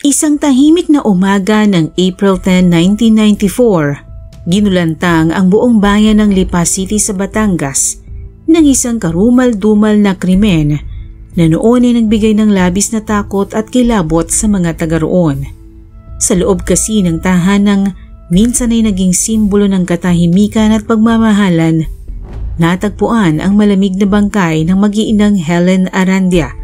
Isang tahimik na umaga ng April 10, 1994, ginulantang ang buong bayan ng Lipa City sa Batangas ng isang karumal-dumal na krimen na noon ay nagbigay ng labis na takot at kilabot sa mga taga roon. Sa loob kasi ng tahanang minsan ay naging simbolo ng katahimikan at pagmamahalan, natagpuan ang malamig na bangkay ng mag-iinang Helen Arandia,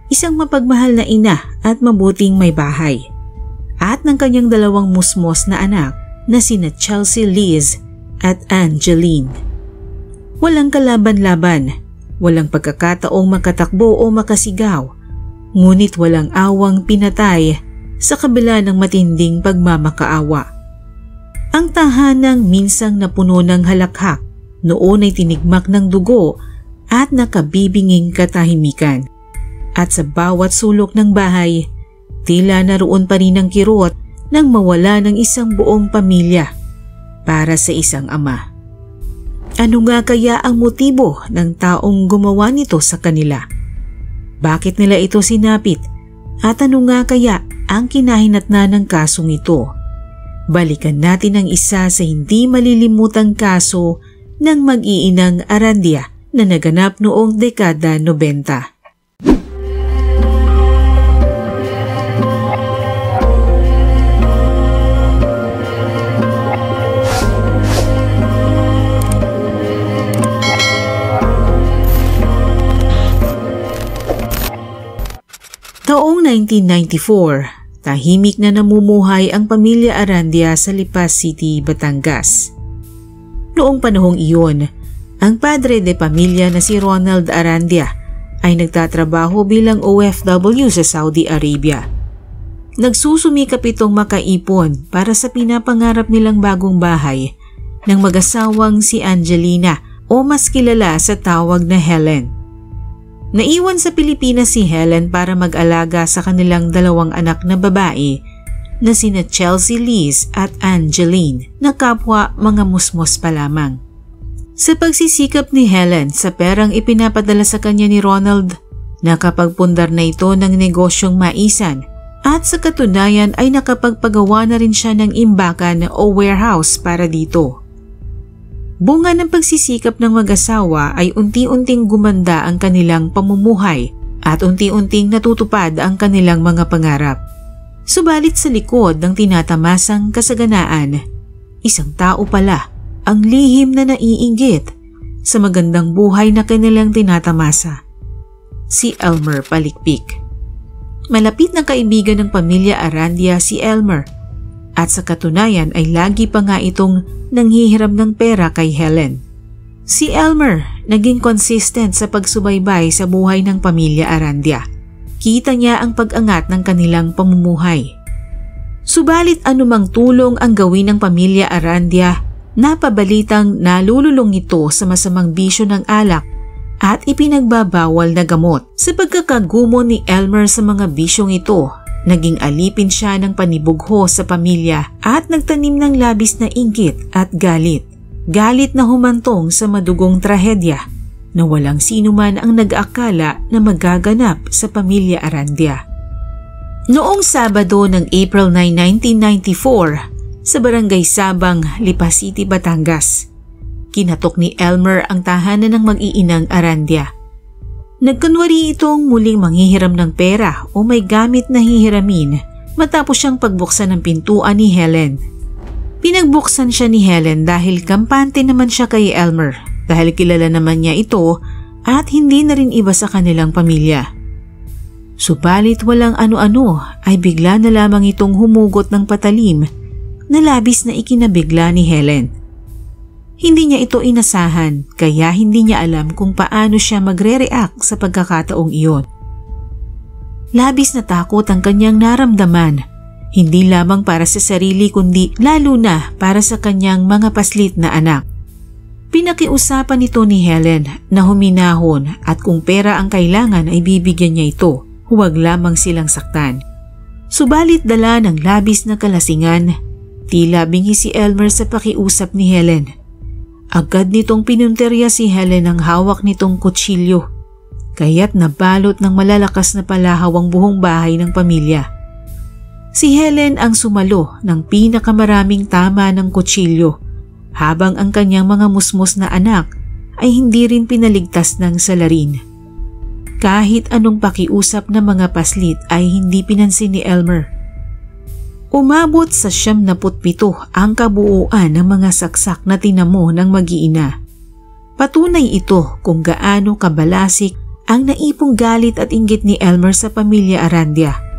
isang mapagmahal na ina at mabuting may bahay, at ng kanyang dalawang musmos na anak na sina Chelsea Liz at Angeline. Walang kalaban-laban, walang pagkakataong makatakbo o makasigaw, ngunit walang awang pinatay sa kabila ng matinding pagmamakaawa. Ang tahanang minsang napuno ng halakhak noon ay tinigmak ng dugo at nakabibinging katahimikan. At sa bawat sulok ng bahay, tila naroon pa rin ang kirot nang mawala ng isang buong pamilya para sa isang ama. Ano nga kaya ang motibo ng taong gumawa nito sa kanila? Bakit nila ito sinapit? At ano nga kaya ang kinahinatnan ng kasong ito? Balikan natin ang isa sa hindi malilimutang kaso ng mag-iinang Arandia na naganap noong dekada 90. Taong 1994, tahimik na namumuhay ang pamilya Arandia sa Lipa City, Batangas. Noong panahong iyon, ang padre de pamilya na si Ronald Arandia ay nagtatrabaho bilang OFW sa Saudi Arabia. Nagsusumikap itong makaipon para sa pinapangarap nilang bagong bahay ng mag-asawang si Angelina o mas kilala sa tawag na Helen. Naiwan sa Pilipinas si Helen para mag-alaga sa kanilang dalawang anak na babae na sina Chelsea Liz at Angeline na kapwa mga musmos pa lamang. Sa pagsisikap ni Helen sa perang ipinapadala sa kanya ni Ronald, nakapagpundar na ito ng negosyong maisan at sa katunayan ay nakapagpagawa na rin siya ng imbakan o warehouse para dito. Bunga ng pagsisikap ng mag-asawa ay unti-unting gumanda ang kanilang pamumuhay at unti-unting natutupad ang kanilang mga pangarap. Subalit sa likod ng tinatamasang kasaganaan, isang tao pala ang lihim na naiinggit sa magandang buhay na kanilang tinatamasa. Si Elmer Palikpik. Malapit na kaibigan ng pamilya Arandia si Elmer. At sa katunayan ay lagi pa nga itong nanghihiram ng pera kay Helen. Si Elmer naging consistent sa pagsubaybay sa buhay ng pamilya Arandia. Kita niya ang pag-angat ng kanilang pamumuhay. Subalit anumang tulong ang gawin ng pamilya Arandia, napabalitang nalululong ito sa masamang bisyo ng alak at ipinagbabawal na gamot. Sa pagkakagumo ni Elmer sa mga bisyong ito, naging alipin siya ng panibugho sa pamilya at nagtanim ng labis na inggit at galit. Galit na humantong sa madugong trahedya na walang sino man ang nag-akala na magaganap sa pamilya Arandia. Noong Sabado ng April 9, 1994, sa Barangay Sabang, Lipa City, Batangas, kinatok ni Elmer ang tahanan ng mag-iinang Arandia. Nagkunwari itong muling manghihiram ng pera o may gamit na hihiramin matapos siyang pagbuksan ng pintuan ni Helen. Pinagbuksan siya ni Helen dahil kampante naman siya kay Elmer dahil kilala naman niya ito at hindi na rin iba sa kanilang pamilya. Subalit walang ano-ano ay bigla na lamang itong humugot ng patalim na labis na ikinabigla ni Helen. Hindi niya ito inasahan kaya hindi niya alam kung paano siya magre-react sa pagkakataong iyon. Labis na takot ang kanyang naramdaman, hindi lamang para sa sarili kundi lalo na para sa kanyang mga paslit na anak. Pinakiusapan ito ni Helen na huminahon at kung pera ang kailangan ay bibigyan niya ito, huwag lamang silang saktan. Subalit dala ng labis na kalasingan, tila bingi si Elmer sa pakiusap ni Helen. Agad nitong pinunterya si Helen ang hawak nitong kutsilyo, kaya't nabalot ng malalakas na palahaw ang buong bahay ng pamilya. Si Helen ang sumalo ng pinakamaraming tama ng kutsilyo habang ang kanyang mga musmos na anak ay hindi rin pinaligtas ng salarin. Kahit anong pakiusap ng mga paslit ay hindi pinansin ni Elmer. Umabot sa 77 ang kabuuan ng mga saksak na tinamo ng mag-iina. Patunay ito kung gaano kabalasik ang naipong galit at inggit ni Elmer sa pamilya Arandia.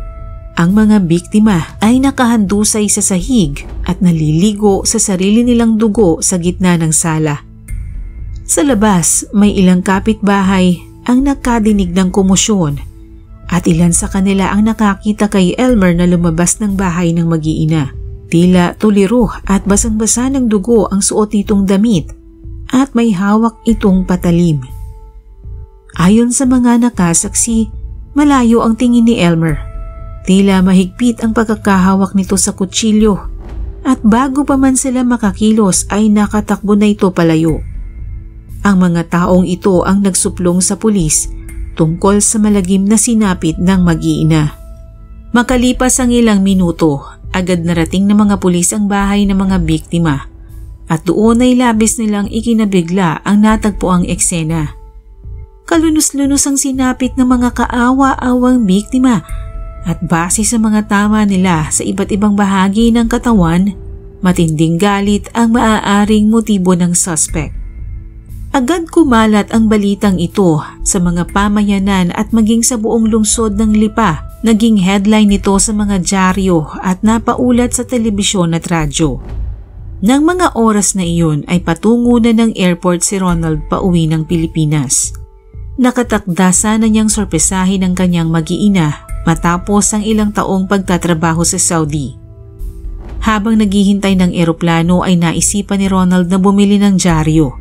Ang mga biktima ay nakahandusay sa sahig at naliligo sa sarili nilang dugo sa gitna ng sala. Sa labas, may ilang kapitbahay ang nakadinig ng komosyon at ilan sa kanila ang nakakita kay Elmer na lumabas ng bahay ng mag-iina. Tila tuliro at basang-basa ng dugo ang suot nitong damit at may hawak itong patalim. Ayon sa mga nakasaksi, malayo ang tingin ni Elmer. Tila mahigpit ang pagkakahawak nito sa kutsilyo at bago pa man sila makakilos ay nakatakbo na ito palayo. Ang mga taong ito ang nagsuplong sa pulis tungkol sa malagim na sinapit ng mag-iina. Makalipas ang ilang minuto, agad narating ng mga pulis ang bahay ng mga biktima at doon ay labis nilang ikinabigla ang natagpuang eksena. Kalunos-lunos ang sinapit ng mga kaawa-awang biktima at base sa mga tama nila sa iba't ibang bahagi ng katawan, matinding galit ang maaaring motibo ng suspect. Agad kumalat ang balitang ito sa mga pamayanan at maging sa buong lungsod ng Lipa. Naging headline nito sa mga dyaryo at napaulat sa telebisyon at radyo. Nang mga oras na iyon ay patungo na ng airport si Ronald pauwi ng Pilipinas. Nakatakda sana niyang sorpresahin ang kanyang mag-iina matapos ang ilang taong pagtatrabaho sa Saudi. Habang naghihintay ng eroplano ay naisipan ni Ronald na bumili ng dyaryo.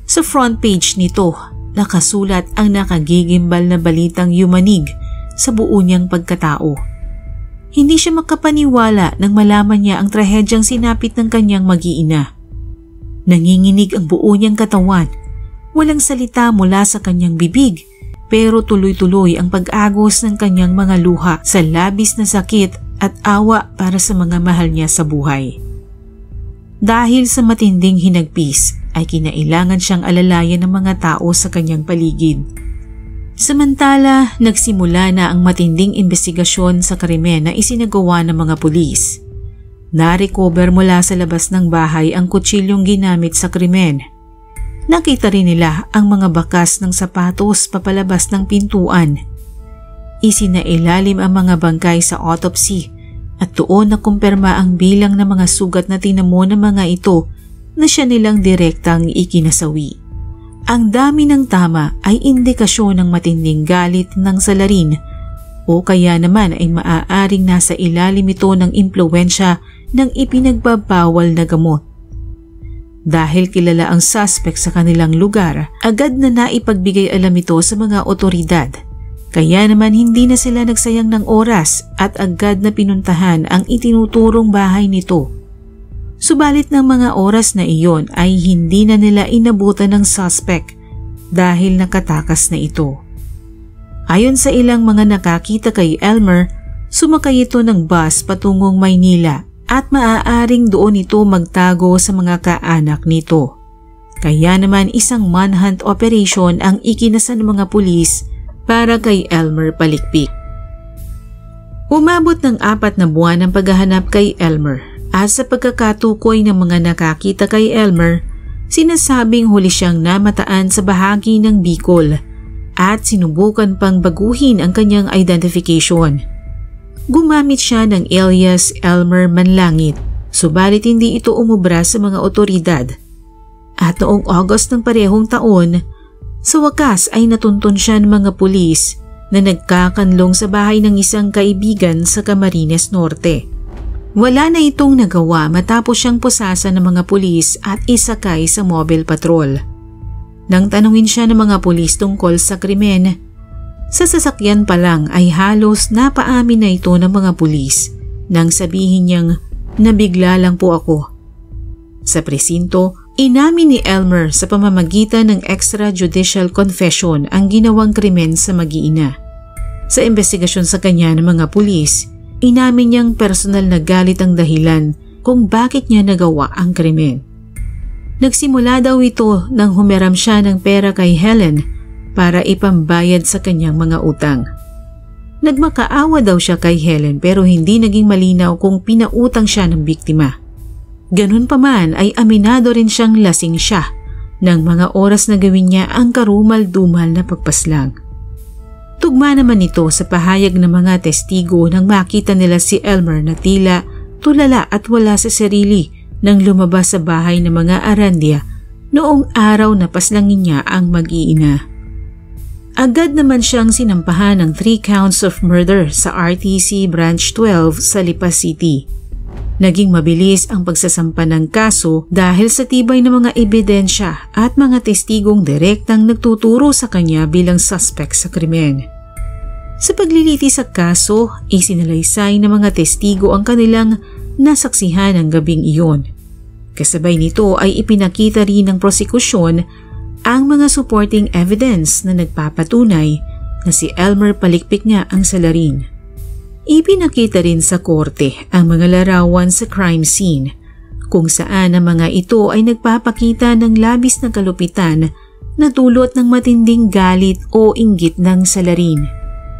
Sa front page nito, nakasulat ang nakagigimbal na balitang yumanig sa buo niyang pagkatao. Hindi siya makapaniwala nang malaman niya ang trahedyang sinapit ng kanyang mag-iina. Nanginginig ang buo niyang katawan. Walang salita mula sa kanyang bibig. Pero tuloy-tuloy ang pag-agos ng kanyang mga luha sa labis na sakit at awa para sa mga mahal niya sa buhay. Dahil sa matinding hinagpis ay kinailangan siyang alalayan ng mga tao sa kanyang paligid. Samantala, nagsimula na ang matinding investigasyon sa krimen na isinagawa ng mga pulis. Na-recover mula sa labas ng bahay ang kutsilyong ginamit sa krimen. Nakita rin nila ang mga bakas ng sapatos papalabas ng pintuan. Isinailalim ang mga bangkay sa autopsy at doon nakumpirma ang bilang ng mga sugat na tinamo ng mga ito na siya nilang direktang ikinasawi. Ang dami ng tama ay indikasyon ng matinding galit ng salarin o kaya naman ay maaaring nasa ilalim ito ng impluwensya ng ipinagbabawal na gamot. Dahil kilala ang suspect sa kanilang lugar, agad na naipagbigay alam ito sa mga otoridad. Kaya naman hindi na sila nagsayang ng oras at agad na pinuntahan ang itinuturong bahay nito. Subalit ng mga oras na iyon ay hindi na nila inabutan ng suspect dahil nakatakas na ito. Ayon sa ilang mga nakakita kay Elmer, sumakay ito ng bus patungong Maynila at maaaring doon ito magtago sa mga kaanak nito. Kaya naman isang manhunt operation ang ikinasa ng mga pulis para kay Elmer palikpik. Umabot ng 4 na buwan ang paghahanap kay Elmer at sa pagkakatukoy ng mga nakakita kay Elmer, sinasabing huli siyang namataan sa bahagi ng Bicol at sinubukan pang baguhin ang kanyang identification. Gumamit siya ng alias Elmer Manlangit, subalit hindi ito umubra sa mga otoridad. At noong August ng parehong taon, sa wakas ay natuntun siya ng mga pulis na nagkakanlong sa bahay ng isang kaibigan sa Camarines Norte. Wala na itong nagawa matapos siyang pusasan ng mga pulis at isakay sa mobile patrol. Nang tanungin siya ng mga pulis tungkol sa krimen, sa sasakyan pa lang ay halos napaamin na ito ng mga pulis nang sabihin niyang nabigla lang po ako. Sa presinto, inamin ni Elmer sa pamamagitan ng extrajudicial confession ang ginawang krimen sa mag-iina. Sa investigasyon sa kanya ng mga pulis, inamin niyang personal na galit ang dahilan kung bakit niya nagawa ang krimen. Nagsimula daw ito nang humiram siya ng pera kay Helen para ipambayad sa kanyang mga utang. Nagmakaawa daw siya kay Helen pero hindi naging malinaw kung pinautang siya ng biktima. Ganun pa man ay aminado rin siyang lasing siya ng mga oras na gawin niya ang karumal-dumal na pagpaslang. Tugma naman ito sa pahayag ng mga testigo nang makita nila si Elmer na tila tulala at wala sa sarili nang lumabas sa bahay ng mga Arandia noong araw na paslangin niya ang mag-iina. Agad naman siyang sinampahan ng 3 counts of murder sa RTC Branch 12 sa Lipa City. Naging mabilis ang pagsasampa ng kaso dahil sa tibay ng mga ebidensya at mga testigong direktang nagtuturo sa kanya bilang suspect sa krimen. Sa pagliliti sa kaso, isinalaysay ng mga testigo ang kanilang nasaksihan ng gabing iyon. Kasabay nito ay ipinakita rin ng prosekusyon ang mga supporting evidence na nagpapatunay na si Elmer Palikpik nga ang salarin. Ipinakita rin sa korte ang mga larawan sa crime scene kung saan ang mga ito ay nagpapakita ng labis na kalupitan na dulot ng matinding galit o inggit ng salarin.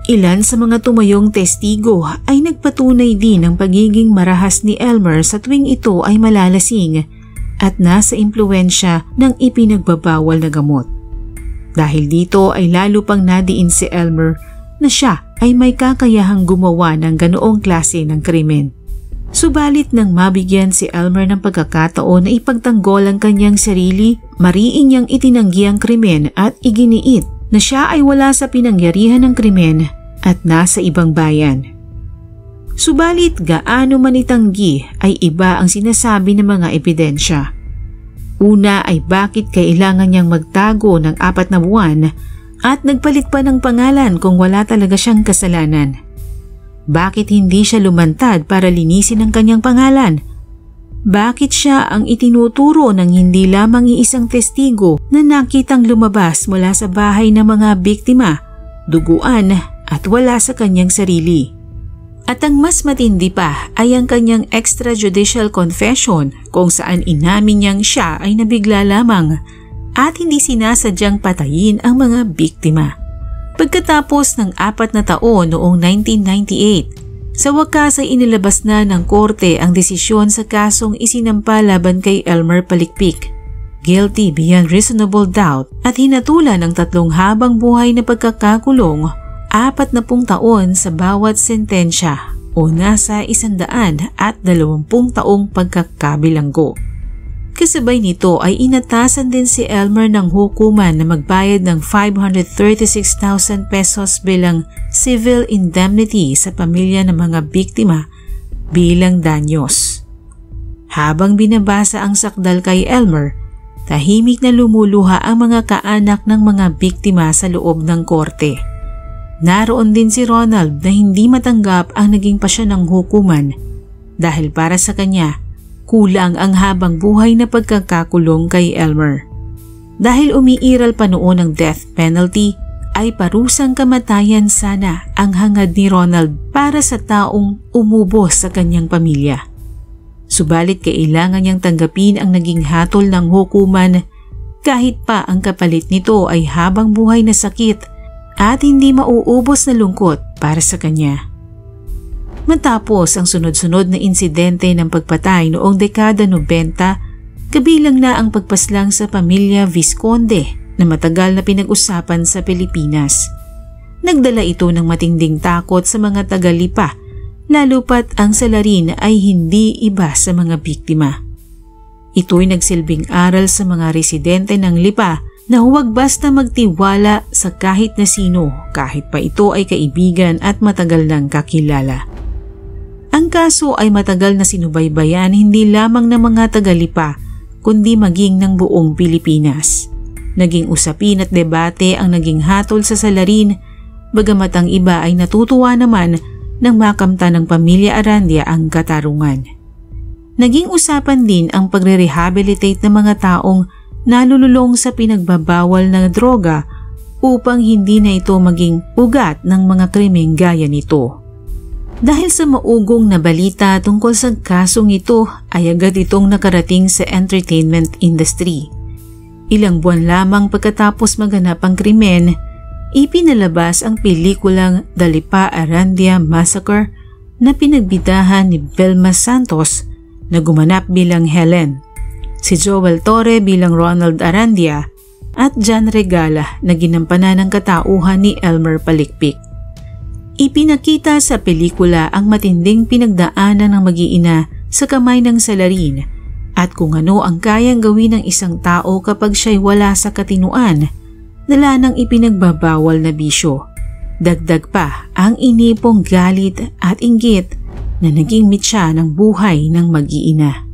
Ilan sa mga tumayong testigo ay nagpatunay din ng pagiging marahas ni Elmer sa tuwing ito ay malalasing at nasa impluwensya ng ipinagbabawal na gamot. Dahil dito ay lalo pang nadiin si Elmer na siya ay may kakayahang gumawa ng ganoong klase ng krimen. Subalit nang mabigyan si Elmer ng pagkakataon na ipagtanggol ang kanyang sarili, mariin niyang itinanggi ang krimen at iginiit na siya ay wala sa pinangyarihan ng krimen at nasa ibang bayan. Subalit gaano man itanggi ay iba ang sinasabi ng mga ebidensya. Una ay bakit kailangan niyang magtago ng 4 na buwan at nagpalit pa ng pangalan kung wala talaga siyang kasalanan. Bakit hindi siya lumantad para linisin ang kanyang pangalan? Bakit siya ang itinuturo ng hindi lamang iisang testigo na nakitang lumabas mula sa bahay ng mga biktima, duguan at wala sa kanyang sarili? At ang mas matindi pa ay ang kanyang extrajudicial confession kung saan inamin niyang siya ay nabigla lamang at hindi sinasadyang patayin ang mga biktima. Pagkatapos ng 4 na taon noong 1998, sa wakas ay inilabas na ng korte ang desisyon sa kasong isinampa laban kay Elmer Palikpik. Guilty beyond reasonable doubt at hinatulan ng 3 habang buhay na pagkakakulong, 40 taon sa bawat sentensya o nasa 120 taong pagkakabilanggo. Kasabay nito ay inatasan din si Elmer ng hukuman na magbayad ng 536,000 pesos bilang civil indemnity sa pamilya ng mga biktima bilang danyos. Habang binabasa ang sakdal kay Elmer, tahimik na lumuluha ang mga kaanak ng mga biktima sa loob ng korte. Naroon din si Ronald na hindi matanggap ang naging pasya ng hukuman dahil para sa kanya, kulang ang habang buhay na pagkakakulong kay Elmer. Dahil umiiral pa noon ang death penalty, ay parusang kamatayan sana ang hangad ni Ronald para sa taong umubos sa kanyang pamilya. Subalit kailangan niyang tanggapin ang naging hatol ng hukuman kahit pa ang kapalit nito ay habang buhay na sakit at hindi mauubos na lungkot para sa kanya. Matapos ang sunod-sunod na insidente ng pagpatay noong dekada 90, kabilang na ang pagpaslang sa pamilya Visconde na matagal na pinag-usapan sa Pilipinas. Nagdala ito ng matinding takot sa mga taga-Lipa, lalo pat ang salarin ay hindi iba sa mga biktima. Ito'y nagsilbing aral sa mga residente ng Lipa na huwag basta magtiwala sa kahit na sino kahit pa ito ay kaibigan at matagal nang kakilala. Ang kaso ay matagal na sinubaybayan hindi lamang ng mga taga-Lipa kundi maging ng buong Pilipinas. Naging usapin at debate ang naging hatol sa salarin, bagamat ang iba ay natutuwa naman nang makamta ng pamilya Arandia ang katarungan. Naging usapan din ang pagre-rehabilitate ng mga taong nalululong sa pinagbabawal ng droga upang hindi na ito maging ugat ng mga krimeng gaya nito. Dahil sa maugong na balita tungkol sa kasong ito ay agad itong nakarating sa entertainment industry. Ilang buwan lamang pagkatapos maganap ang krimen, ipinalabas ang pelikulang The Lipa Arandia Massacre na pinagbidahan ni Vilma Santos na gumanap bilang Helen, si Joel Torre bilang Ronald Arandia at John Regala na ginampanan ng katauhan ni Elmer Palikpik. Ipinakita sa pelikula ang matinding pinagdaanan ng mag-iina sa kamay ng salarin at kung ano ang kayang gawin ng isang tao kapag siya'y wala sa katinuan, dala ng ipinagbabawal na bisyo. Dagdag pa ang inipong galit at inggit na naging mitya ng buhay ng mag-iina.